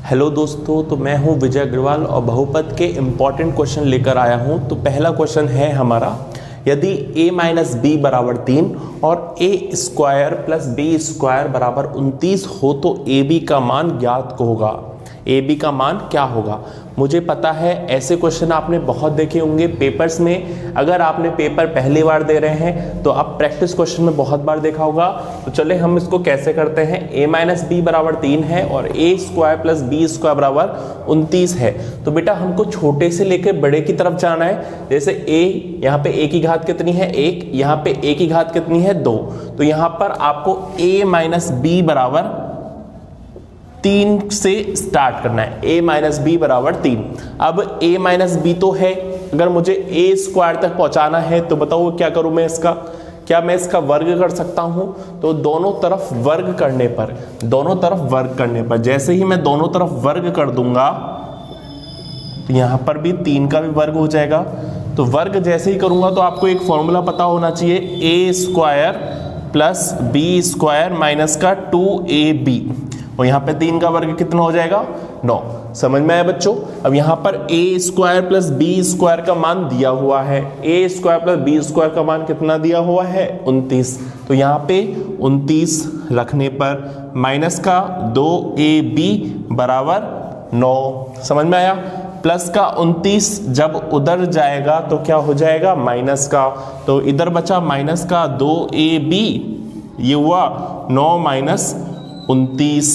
Hello दोस्तों, तो मैं हूं विजय अग्रवाल और बहुपद के इम्पॉर्टेंट क्वेश्चन लेकर आया हूं। तो पहला क्वेश्चन है हमारा, यदि a माइनस बी बराबर 3 और a square plus B square बराबर 29 हो तो ए बी का मान ज्ञात होगा। ए बी का मान क्या होगा? मुझे पता है ऐसे क्वेश्चन आपने बहुत देखे होंगे पेपर्स में। अगर आपने पेपर पहली बार दे रहे हैं तो आप प्रैक्टिस क्वेश्चन में बहुत बार देखा होगा। तो चले हम इसको कैसे करते हैं। a माइनस बी बराबर 3 है और a square plus B square बराबर 29 है। तो बेटा हमको छोटे से लेकर बड़े की तरफ जाना है। जैसे a, यहाँ पे a की घात कितनी है 1, यहाँ पे a की घात कितनी है 2। तो यहाँ पर आपको a माइनस बी बराबर 3 से स्टार्ट करना है। a माइनस बी बराबर 3। अब a माइनस बी तो है, अगर मुझे a स्क्वायर तक पहुंचाना है तो बताओ क्या करूं मैं इसका? क्या मैं इसका वर्ग कर सकता हूं? तो दोनों तरफ वर्ग करने पर जैसे ही मैं दोनों तरफ वर्ग कर दूंगा तो यहां पर भी 3 का भी वर्ग हो जाएगा। तो वर्ग जैसे ही करूंगा तो आपको एक फॉर्मूला पता होना चाहिए, a square plus B square minus का 2ab और यहाँ पे 3 का वर्ग कितना हो जाएगा 9। समझ में आया बच्चों? अब यहाँ पर a square plus B square का मान दिया हुआ है। a square plus B square का मान कितना दिया हुआ है 29। तो यहाँ पे 29 रखने पर माइनस का 2ab बराबर 9। समझ में आया? प्लस का 29 जब उधर जाएगा तो क्या हो जाएगा माइनस का। तो इधर बचा माइनस का 2ab, ये हुआ 9 माइनस 29।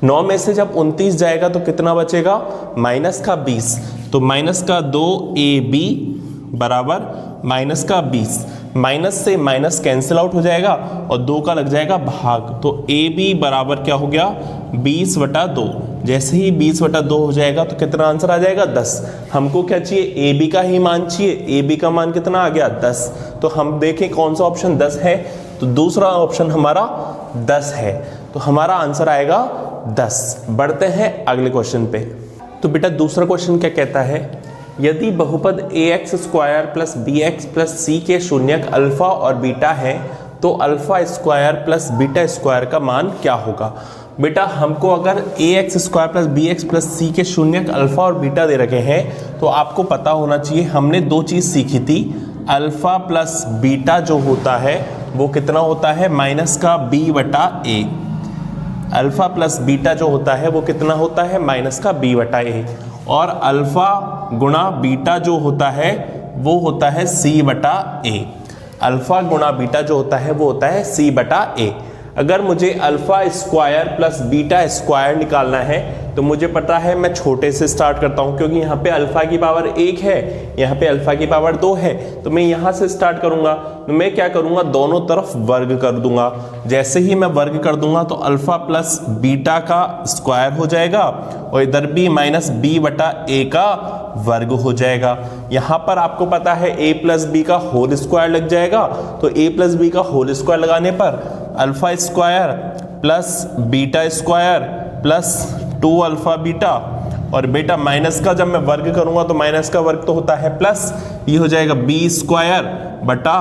9 में से जब 29 जाएगा तो कितना बचेगा माइनस का 20। तो माइनस का 2ab बराबर माइनस का 20। माइनस से माइनस कैंसिल आउट हो जाएगा और 2 का लग जाएगा भाग। तो ab बराबर क्या हो गया 20/2। जैसे ही 20/2 हो जाएगा तो कितना आंसर आ जाएगा 10। हमको क्या चाहिए? ab का ही मान चाहिए। ab का मान कितना आ गया 10। तो हम देखें कौन सा ऑप्शन 10 है। तो दूसरा ऑप्शन हमारा 10 है। तो हमारा आंसर आएगा 10। बढ़ते हैं अगले क्वेश्चन पे। तो बेटा दूसरा क्वेश्चन क्या कहता है, यदि बहुपद ax square plus bx plus c के शून्यक अल्फा और बीटा है तो alpha square plus beta square का मान क्या होगा? बेटा हमको अगर ax square plus bx plus c के शून्यक अल्फा और बीटा दे रखे हैं तो आपको पता होना चाहिए, हमने 2 चीज सीखी थी। अल्फा प्लस बीटा जो होता है वो कितना होता है माइनस का b/a। अल्फा प्लस बीटा जो होता है वो कितना होता है माइनस का b/a। और अल्फा गुणा बीटा जो होता है वो होता है c/a। अल्फा गुणा बीटा जो होता है वो होता है c/a। अगर मुझे alpha square plus beta square निकालना है तो मुझे पता है मैं छोटे से स्टार्ट करता हूं, क्योंकि यहाँ पे अल्फा की पावर 1 है, यहाँ पे अल्फा की पावर 2 है। तो मैं यहाँ से स्टार्ट करूंगा। तो मैं क्या करूंगा, दोनों तरफ वर्ग कर दूंगा। जैसे ही मैं वर्ग कर दूंगा तो अल्फा प्लस बीटा का स्क्वायर हो जाएगा और इधर भी माइनस b/a का वर्ग हो जाएगा। यहाँ पर आपको पता है a प्लस बी का होल स्क्वायर लग जाएगा। तो a प्लस बी का होल स्क्वायर लगाने पर alpha square plus beta square plus 2 alpha beta और बेटा माइनस का जब मैं वर्ग करूंगा तो माइनस का वर्ग तो होता है प्लस, ये हो जाएगा b स्क्वायर बटा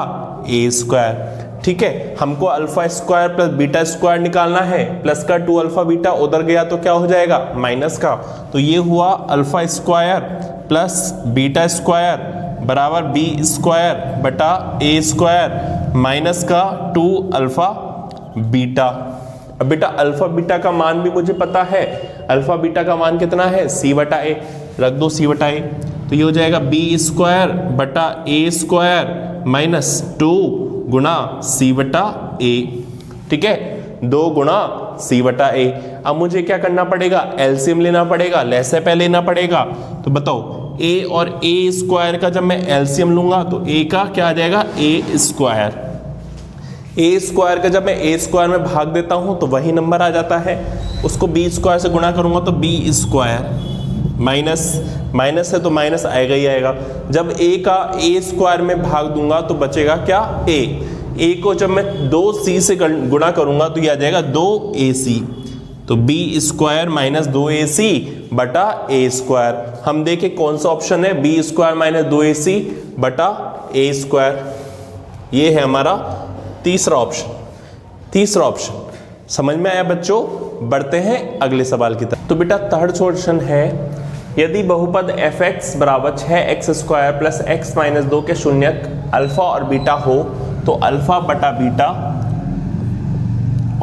a स्क्वायर। ठीक है, हमको alpha square plus beta square निकालना है। प्लस का 2 अल्फा बीटा उधर गया तो क्या हो जाएगा माइनस का। तो ये हुआ alpha square plus beta square बराबर b स्क्वायर बटा a स्क्वायर माइनस का 2 अल्फा बीटा। अब बेटा अल्फा बीटा का मान भी मुझे पता है। अल्फा बीटा का मान कितना है c/a। रख दो c/a। तो ये हो जाएगा b स्क्वायर बटा a स्क्वायर माइनस 2 गुणा c/a। ठीक है, 2 गुणा c/a। अब मुझे क्या करना पड़ेगा, एलसीएम लेना पड़ेगा, लसाअ लेना पड़ेगा। तो बताओ a और a स्क्वायर का जब मैं एलसीएम लूंगा तो a का क्या आ जाएगा a स्क्वायर। a स्क्वायर का जब मैं a स्क्वायर में भाग देता हूं तो वही नंबर आ जाता है। उसको b स्क्वायर से गुणा करूंगा तो b स्क्वायर माइनस है तो माइनस आएगा ही आएगा। जब a का a स्क्वायर में भाग दूंगा तो बचेगा क्या a को जब मैं 2c से गुणा करूंगा तो ये आ जाएगा 2ac। तो b स्क्वायर माइनस 2ac बटा a स्क्वायर। हम देखें कौन सा ऑप्शन है, b स्क्वायर माइनस 2ac बटा a स्क्वायर। ये है हमारा तीसरा ऑप्शन। समझ में आया बच्चों? बढ़ते हैं अगले सवाल की तरफ। तो बेटा थर्ड सॉल्यूशन है, यदि बहुपद fx बराबर 6x² प्लस x माइनस 2 के शून्यक अल्फा और बीटा हो तो अल्फा बटा बीटा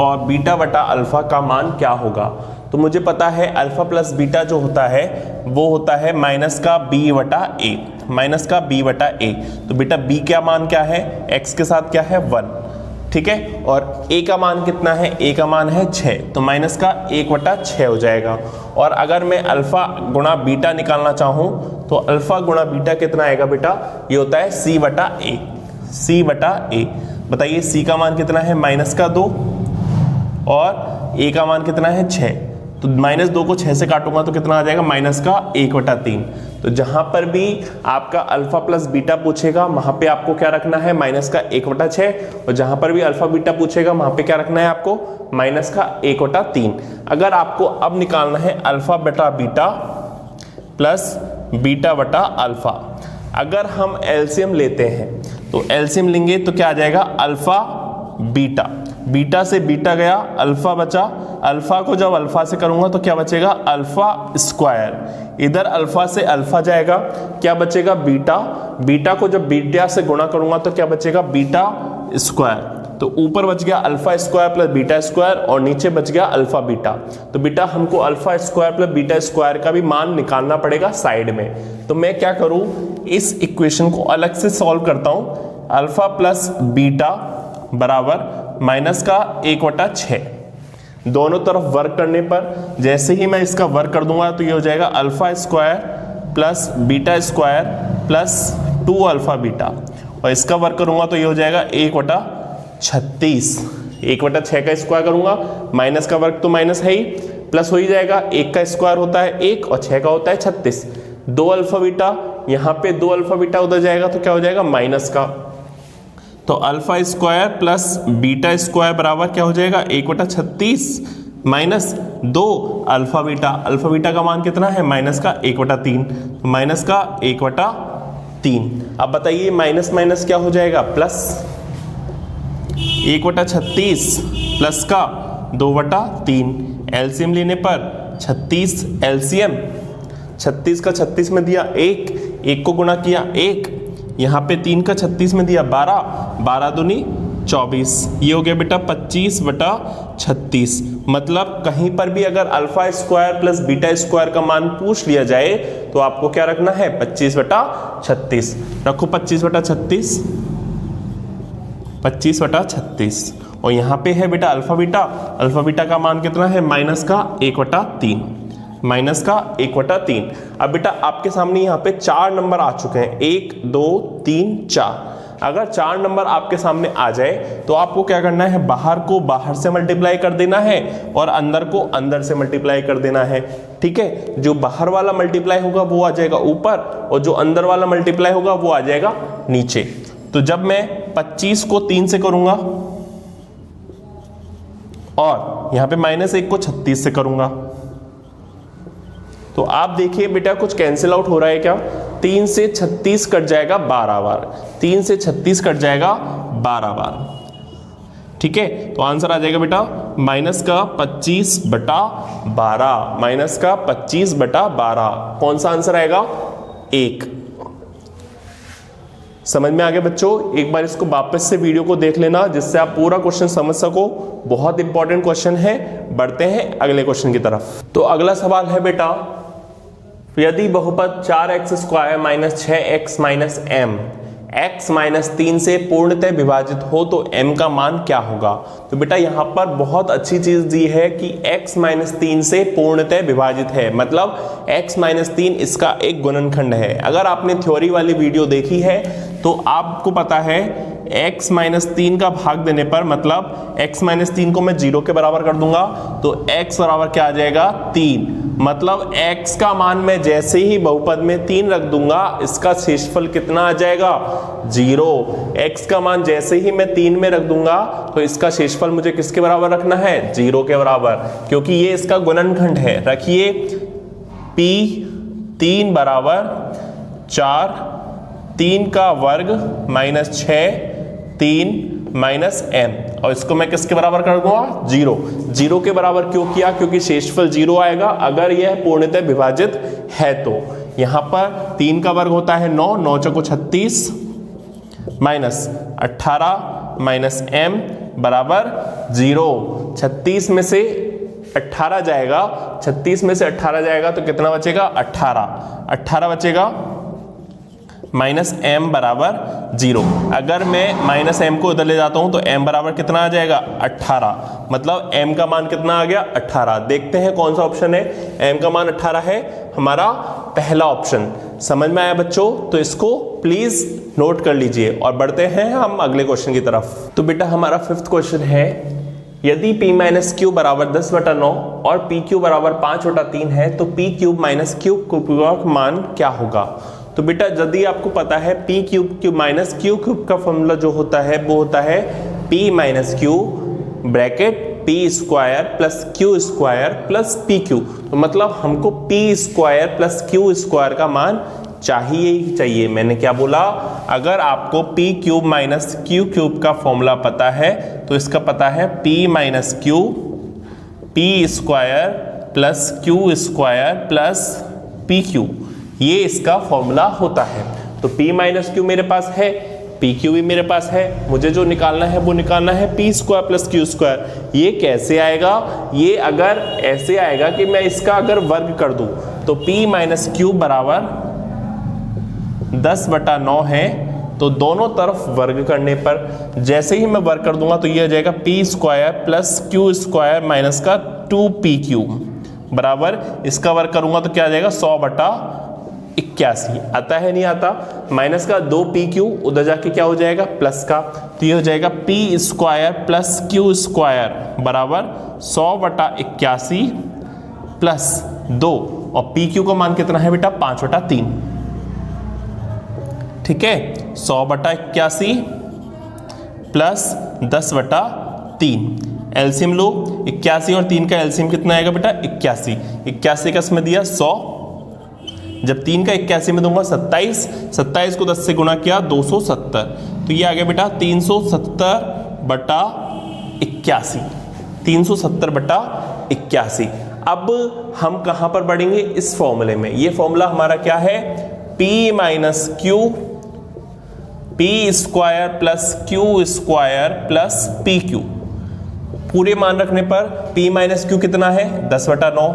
और बीटा बटा अल्फा का मान क्या होगा? तो मुझे पता है अल्फा प्लस बीटा जो होता है वो होता है माइनस का b बटा a, माइनस का b बटा a। तो बेटा b का मान क्या है? x के साथ क्या है? 1, ठीक है। और a का मान कितना है? a का मान है 6, तो माइनस का 1 बटा 6 हो जाएगा। और अगर मैं अल्फा गुणा बीटा निकालना चाहूँ तो अल्फा गुणा बीटा कितना आएगा बेटा? ये होता है c बटा a, c बटा a। बताइए c का मान कितना है? माइनस का 2 और a का मान कितना है? 6। तो माइनस 2 को 6 से काटूंगा तो कितना आ जाएगा? माइनस का 1 बटा 3। तो जहां पर भी आपका अल्फा प्लस बीटा पूछेगा वहां पे आपको क्या रखना है? माइनस का 1 बटा 6। और जहां पर भी अल्फा बीटा पूछेगा वहां पे क्या रखना है आपको? माइनस का 1 बटा 3। अगर आपको अब निकालना है अल्फा बटा बीटा प्लस बीटा बटा अल्फा, अगर हम एलसीएम लेते हैं तो एलसीएम लेंगे तो क्या आ जाएगा? अल्फा बीटा, बीटा से बीटा गया, अल्फा बचा, अल्फा को जब अल्फा से करूंगा तो क्या बचेगा? Alpha square. इधर अल्फा से अल्फा जाएगा, क्या बचेगा? बीटा, बीटा को जब बीटा से गुणा करूंगा तो क्या बचेगा? Beta square. तो ऊपर बच गया alpha square plus beta square और नीचे बच गया अल्फा बीटा। तो बेटा हमको alpha square plus beta square का भी मान निकालना पड़ेगा साइड में। तो मैं क्या करूं? इस इक्वेशन को अलग से सॉल्व करता हूं। अल्फा प्लस बीटा बराबर माइनस का 1 बटा 6। दोनों तरफ वर्क करने पर जैसे ही मैं इसका वर्क कर दूंगा तो ये हो जाएगा alpha square plus beta square plus 2 alpha beta, और इसका वर्क करूंगा तो ये हो जाएगा 1 बटा 36। 1 बटा 6 का स्क्वायर करूंगा, माइनस का वर्क तो माइनस है ही, प्लस हो ही जाएगा। 1 का स्क्वायर होता है 1 और 6 का होता है 36। 2 अल्फा बीटा, यहाँ पे 2 अल्फा बीटा उधर जाएगा तो क्या हो जाएगा? माइनस का। तो alpha square plus beta square बराबर क्या हो जाएगा? 1 बटा 36 minus 2 alpha beta. Alpha beta का मान कितना है? माइनस का 1 बटा 3, माइनस का 1 बटा 3। अब बताइए माइनस माइनस क्या हो जाएगा? प्लस। 1 बटा 36 प्लस का 2 बटा 3। एलसीएम लेने पर 36 एलसीएम, 36 का 36 में दिया 1 को गुणा किया 1, यहाँ पे 3 का 36 में दिया 12, 12 दूनी 24। ये हो गया बेटा 25 बटा 36। मतलब कहीं पर भी अगर alpha square plus beta square का मान पूछ लिया जाए तो आपको क्या रखना है? 25 बटा 36। रखो 25 बटा 36, 25 बटा 36। और यहाँ पे है बेटा अल्फा बीटा, अल्फा बीटा का मान कितना है? माइनस का 1 बटा 3, माइनस का 1 बटा 3। अब बेटा आपके सामने यहाँ पे 4 नंबर आ चुके हैं, 1 2 3 4। अगर 4 नंबर आपके सामने आ जाए तो आपको क्या करना है? बाहर को बाहर से मल्टीप्लाई कर देना है और अंदर को अंदर से मल्टीप्लाई कर देना है, ठीक है। जो बाहर वाला मल्टीप्लाई होगा वो आ जाएगा ऊपर और जो अंदर वाला मल्टीप्लाई होगा वो आ जाएगा नीचे। तो जब मैं 25 को 3 से करूंगा और यहाँ पे -1 को 36 से करूंगा तो आप देखिए बेटा कुछ कैंसिल आउट हो रहा है क्या? 3 से 36 कट जाएगा 12 बार, 3 से 36 कट जाएगा 12 बार, ठीक है। तो आंसर आ जाएगा बेटा माइनस का 25 बटा 12, माइनस का 25 बटा 12। कौन सा आंसर आएगा? 1। समझ में आ गया बच्चों? एक बार इसको वापस से वीडियो को देख लेना जिससे आप पूरा क्वेश्चन समझ सको। बहुत इंपॉर्टेंट क्वेश्चन है। बढ़ते हैं अगले क्वेश्चन की तरफ। तो अगला सवाल है बेटा, यदि बहुपद 4x² minus 6x minus m x minus 3 से पूर्णतः विभाजित हो तो m का मान क्या होगा? तो बेटा यहाँ पर बहुत अच्छी चीज दी है कि x माइनस 3 से पूर्णतः विभाजित है, मतलब x माइनस 3 इसका एक गुणनखंड है। अगर आपने थ्योरी वाली वीडियो देखी है तो आपको पता है x माइनस 3 का भाग देने पर, मतलब x माइनस 3 को मैं 0 के बराबर कर दूंगा तो x बराबर क्या आ जाएगा? 3। मतलब x का मान मैं जैसे ही बहुपद में 3 रख दूंगा इसका शेषफल कितना आ जाएगा? 0। x का मान जैसे ही मैं 3 में रख दूंगा तो इसका शेषफल मुझे किसके बराबर रखना है? 0 के बराबर, क्योंकि ये इसका गुणनखंड है। रखिए p 3 बराबर 4, 3 का वर्ग माइनस 6, 3 माइनस एम, और इसको मैं किसके बराबर कर दूंगा, 0। 0 के बराबर क्यों किया, क्योंकि शेषफल 0 आएगा अगर यह पूर्णतः विभाजित है। तो यहां पर 3 का वर्ग होता है 9, 9 चौको 36 माइनस 18 माइनस एम बराबर 0। 36 में से 18 जाएगा, 36 में से 18 जाएगा तो कितना बचेगा, 18 बचेगा माइनस एम बराबर 0। अगर मैं माइनस एम को उधर ले जाता हूं तो एम बराबर कितना आ जाएगा, 18। मतलब एम का मान कितना आ गया, 18। देखते हैं कौन सा ऑप्शन है, एम का मान 18 है, हमारा पहला ऑप्शन। समझ में आया बच्चों, तो इसको प्लीज नोट कर लीजिए और बढ़ते हैं हम अगले क्वेश्चन की तरफ। तो बेटा हमारा 5th क्वेश्चन है, यदि p माइनस क्यू बराबर 10/9 और p क्यू बराबर 5/3 है तो p क्यूब माइनस क्यू का मान क्या होगा। तो बेटा यदि आपको पता है p cube minus Q cube का फॉर्मूला जो होता है वो होता है p minus Q bracket p square plus Q square plus p Q. तो मतलब हमको p square plus Q square का मान चाहिए ही चाहिए। मैंने क्या बोला, अगर आपको p cube minus Q cube का फॉर्मूला पता है तो इसका पता है p minus Q p square plus Q square plus p Q, ये इसका फॉर्मूला होता है। तो p माइनस क्यू मेरे पास है, p क्यू भी मेरे पास है, मुझे जो निकालना है वो निकालना है p square plus Q square. ये कैसे आएगा, ये अगर ऐसे आएगा कि मैं इसका अगर वर्ग कर दूं तो p माइनस क्यू बराबर 10/9 है, तो दोनों तरफ वर्ग करने पर जैसे ही मैं वर्ग कर दूंगा तो ये आ जाएगा p square plus Q square minus का 2p क्यू बराबर, इसका वर्ग करूंगा तो क्या आ जाएगा 100/81। आता है नहीं आता, माइनस का 2p क्यू उधर जाके क्या हो जाएगा प्लस का, तो ये हो जाएगा p square plus Q square बराबर 100/81 प्लस 2, और p क्यू का मान कितना है बेटा 5/3। ठीक है, 100/81 प्लस 10/3, एलसीएम लो, 81 और 3 का एलसीएम कितना आएगा बेटा 81। 81 का इसमें दिया 100, जब 3 का 81 में दूंगा 27, 27 को 10 से गुणा किया 270, तो ये आ गया बेटा 370/81, 370/81। अब हम कहां पर बढ़ेंगे, इस फॉर्मूले में। ये फॉर्मूला हमारा क्या है, p minus Q p square plus Q square plus p Q, पूरे मान रखने पर p माइनस क्यू कितना है 10/9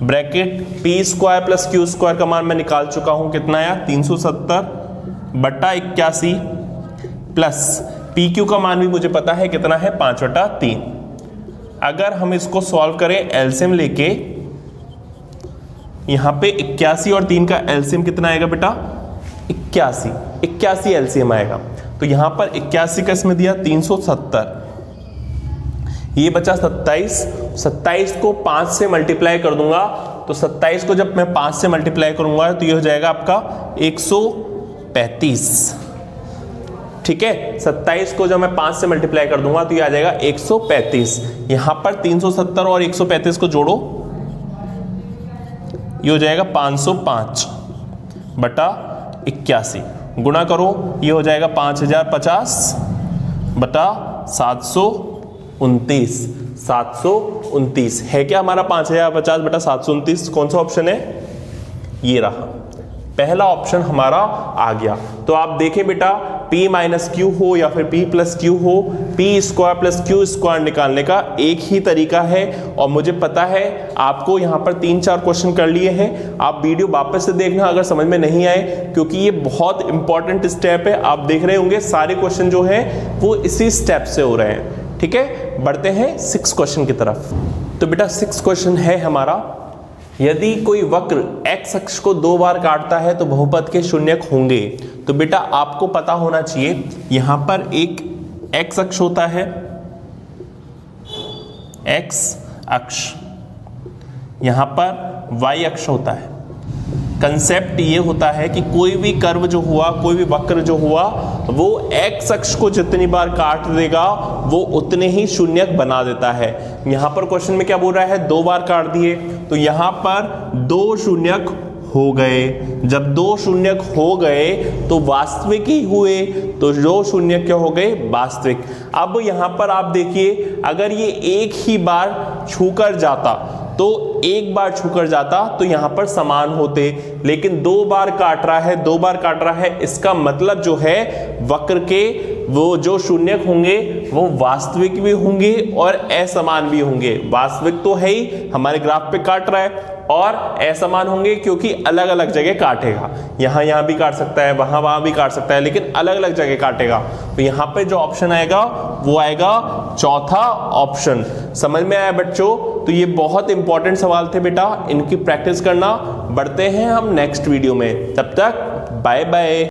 bracket p square plus Q square का मान मैं निकाल चुका हूं, कितना आया 370/81 प्लस p क्यू का मान भी मुझे पता है कितना है 5/3। अगर हम इसको सॉल्व करें एलसीएम लेके, यहां पे 81 और 3 का एलसीएम कितना आएगा बेटा 81 एलसीएम आएगा। तो यहां पर 81 का इसमें दिया 370, ये बचा 27 को 5 से मल्टीप्लाई कर दूंगा, तो 27 को जब मैं 5 से मल्टीप्लाई करूंगा तो ये हो जाएगा आपका 135। ठीक है, 27 को जब मैं 5 से मल्टीप्लाई कर दूंगा तो ये आ जाएगा 135। यहां पर 370 और 135 को जोड़ो, ये हो जाएगा 505/81, गुणा करो ये हो जाएगा 5050/729 है क्या हमारा 5050/729, कौन सा ऑप्शन है, ये रहा पहला ऑप्शन हमारा आ गया। तो आप देखें बेटा, p माइनस क्यू हो या फिर p प्लस क्यू हो, p square plus Q square निकालने का एक ही तरीका है। और मुझे पता है आपको यहाँ पर 3-4 क्वेश्चन कर लिए हैं, आप वीडियो वापस से देखना अगर समझ में नहीं आए, क्योंकि ये बहुत इंपॉर्टेंट स्टेप है। आप देख रहे होंगे सारे क्वेश्चन जो हैं वो इसी स्टेप से हो रहे हैं। ठीक है, बढ़ते हैं 6 क्वेश्चन की तरफ। तो बेटा 6 क्वेश्चन है हमारा, यदि कोई वक्र x अक्ष को 2 बार काटता है तो बहुपद के शून्यक होंगे। तो बेटा आपको पता होना चाहिए, यहां पर एक x अक्ष होता है, x अक्ष, यहां पर y अक्ष होता है। कंसेप्ट ये होता है कि कोई भी कर्व जो हुआ, कोई भी वक्र जो हुआ, वो x अक्ष को जितनी बार काट देगा वो उतने ही शून्यक बना देता है। यहां पर क्वेश्चन में क्या बोल रहा है, 2 बार काट दिए, तो यहां पर 2 शून्यक हो गए। जब दो शून्यक हो गए तो वास्तविक ही हुए, तो दो शून्यक क्या हो गए, वास्तविक। अब यहां पर आप देखिए, अगर ये एक ही बार छूकर जाता तो एक बार छूकर जाता तो यहां पर समान होते, लेकिन दो बार काट रहा है, दो बार काट रहा है, इसका मतलब जो है वक्र के वो जो शून्यक होंगे वो वास्तविक भी होंगे और असमान भी होंगे। वास्तविक तो है ही, हमारे ग्राफ पे काट रहा है, और असमान होंगे क्योंकि अलग अलग जगह काटेगा। यहां भी काट सकता है, वहां भी काट सकता है, लेकिन अलग अलग जगह काटेगा। तो यहां पे जो ऑप्शन आएगा वो आएगा चौथा ऑप्शन। समझ में आया बच्चों? तो ये बहुत इंपॉर्टेंट सवाल थे बेटा, इनकी प्रैक्टिस करना। बढ़ते हैं हम नेक्स्ट वीडियो में, तब तक बाय बाय।